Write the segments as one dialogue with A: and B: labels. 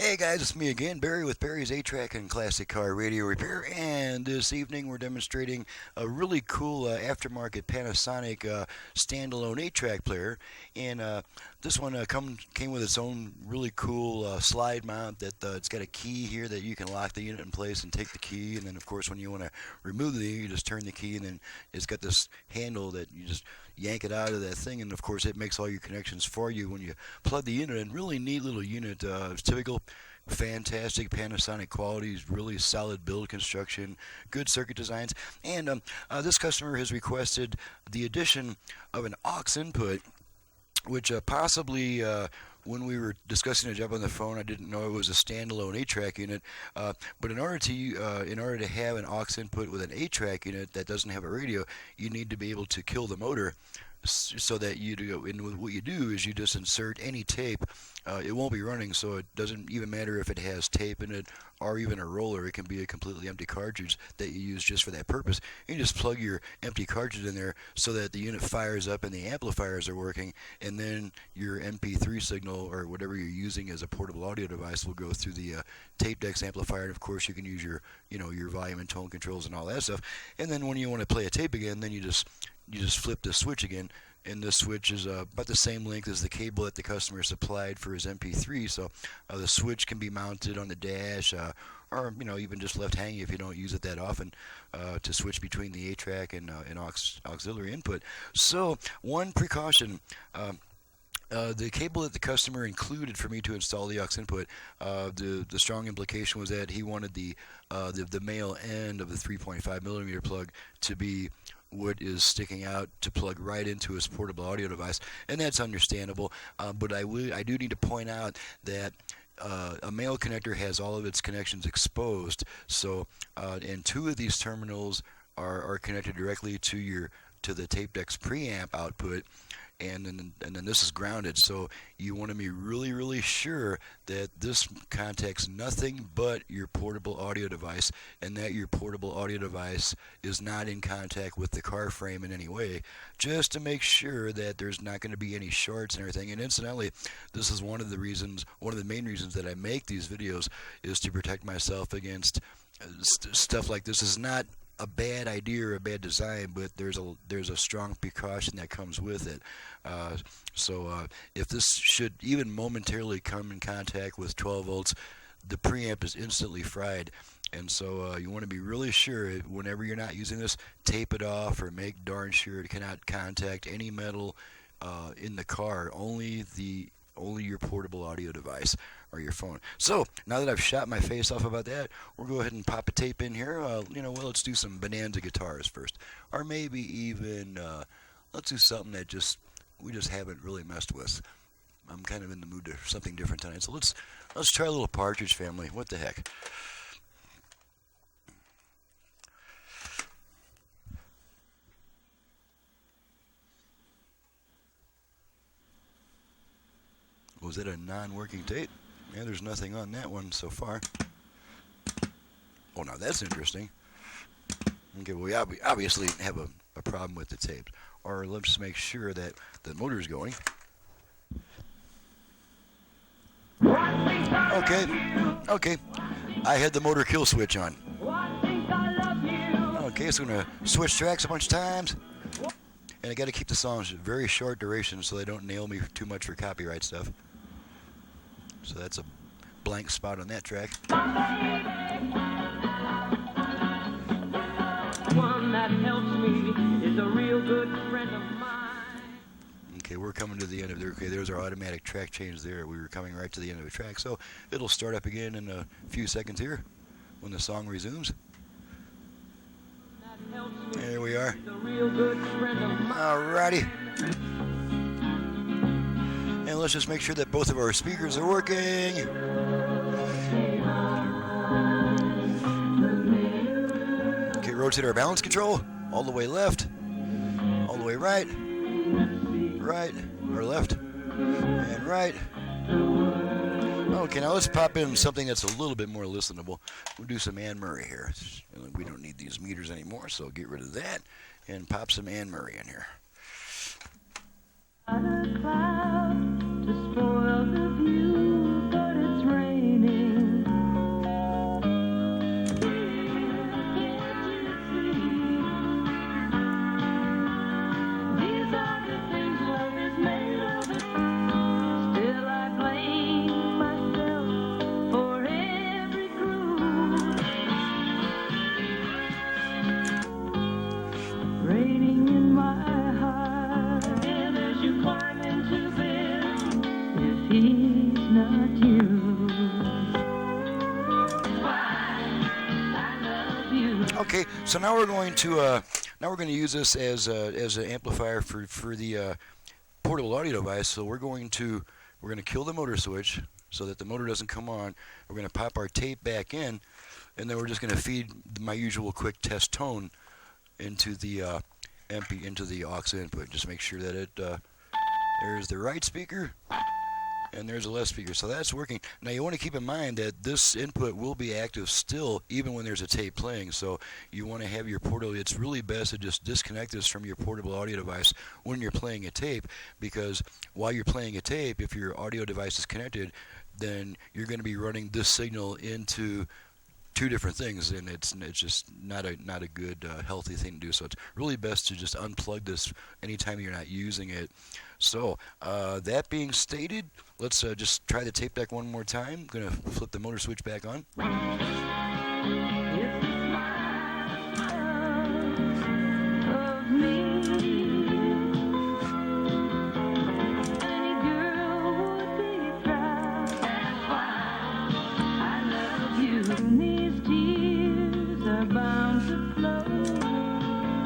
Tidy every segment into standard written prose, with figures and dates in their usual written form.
A: Hey guys, it's me again, Barry with Barry's 8-Track and Classic Car Radio Repair, and this evening we're demonstrating a really cool aftermarket Panasonic standalone 8-track player, and this one came with its own really cool slide mount that it's got a key here that you can lock the unit in place and take the key, and then of course when you want to remove the unit, you just turn the key, and then it's got this handle that you just yank it out of that thing, and of course it makes all your connections for you when you plug the unit in. Really neat little unit. It's typical fantastic Panasonic qualities, really solid build construction, good circuit designs, and this customer has requested the addition of an aux input, which possibly when we were discussing a job on the phone, I didn't know it was a standalone 8-track unit. But in order to have an aux input with an 8-track unit that doesn't have a radio, you need to be able to kill the motor. So that what you do is you just insert any tape. It won't be running, so it doesn't even matter if it has tape in it or even a roller. It can be a completely empty cartridge that you use just for that purpose. You just plug your empty cartridge in there so that the unit fires up and the amplifiers are working, and then your MP3 signal or whatever you're using as a portable audio device will go through the tape decks amplifier, and of course you can use your volume and tone controls and all that stuff. And then when you want to play a tape again, then you just flip the switch again, and this switch is about the same length as the cable that the customer supplied for his MP3. So the switch can be mounted on the dash, or even just left hanging if you don't use it that often, to switch between the 8-track and auxiliary input. So one precaution. The cable that the customer included for me to install the aux input, the strong implication was that he wanted the male end of the 3.5 millimeter plug to be what is sticking out to plug right into his portable audio device, and that's understandable. But I do need to point out that a male connector has all of its connections exposed. So, and two of these terminals are connected directly to the tape deck's preamp output. And then this is grounded, so you want to be really, really sure that this contacts nothing but your portable audio device, and that your portable audio device is not in contact with the car frame in any way, just to make sure that there's not going to be any shorts and everything. And incidentally, this is one of the main reasons that I make these videos, is to protect myself against stuff like this. Is not a bad idea or a bad design, but there's a strong precaution that comes with it. So if this should even momentarily come in contact with 12 volts, the preamp is instantly fried. And so you want to be really sure whenever you're not using this, tape it off or make darn sure it cannot contact any metal in the car. Only your portable audio device or your phone. So now that I've shot my face off about that, we'll go ahead and pop a tape in here. Let's do some Bonanza guitars first, or maybe even let's do something that we just haven't really messed with. I'm kind of in the mood for something different tonight, so let's try a little Partridge Family. What the heck? Was it a non-working tape? Yeah, there's nothing on that one so far. Oh, now that's interesting. Okay, well, we obviously have a problem with the tape. Or let's just make sure that the motor's going. Okay. I had the motor kill switch on. Okay, so I'm going to switch tracks a bunch of times. And I got to keep the songs very short duration so they don't nail me too much for copyright stuff. So that's a blank spot on that track. One that helps me is a real good friend of mine. Okay, we're coming to the end of there. Okay, there's our automatic track change there. We were coming right to the end of the track, so it'll start up again in a few seconds here when the song resumes. There we are. Alrighty. And let's just make sure that both of our speakers are working. Okay, rotate our balance control all the way left, all the way right, or left, and right. Okay, now let's pop in something that's a little bit more listenable. We'll do some Anne Murray here. We don't need these meters anymore, so get rid of that and pop some Anne Murray in here. To spoil the view, but it's raining. Okay, so now we're going to use this as an amplifier for the portable audio device. So we're going to kill the motor switch so that the motor doesn't come on. We're going to pop our tape back in, and then we're just going to feed my usual quick test tone into the into the aux input. Just make sure that there's the right speaker and there's a left speaker. So that's working. Now you want to keep in mind that this input will be active still even when there's a tape playing. So you want to have your portable, it's really best to just disconnect this from your portable audio device when you're playing a tape, because while you're playing a tape, if your audio device is connected, then you're going to be running this signal into two different things, and it's just not a good healthy thing to do. So it's really best to just unplug this anytime you're not using it. So that being stated, let's just try the tape deck one more time. I'm gonna flip the motor switch back on.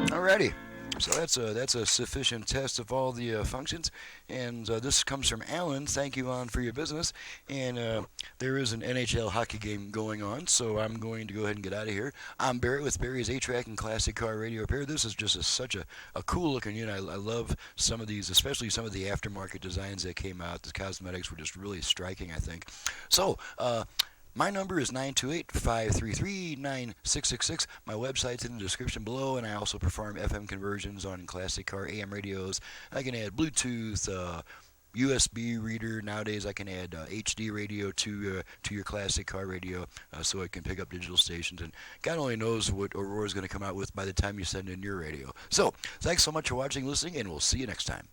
A: Alrighty, so that's a sufficient test of all the functions, and this comes from Alan. Thank you, Alan, for your business. And there is an NHL hockey game going on, so I'm going to go ahead and get out of here. I'm Barry with Barry's 8-Track and Classic Car Radio Repair. This is just such a cool looking unit. I love some of these, especially some of the aftermarket designs that came out. The cosmetics were just really striking, I think. So, my number is 928-533-9666. My website's in the description below, and I also perform FM conversions on classic car AM radios. I can add Bluetooth, USB reader. Nowadays I can add HD radio to your classic car radio, so it can pick up digital stations. And God only knows what Aurora's going to come out with by the time you send in your radio. So, thanks so much for watching, listening, and we'll see you next time.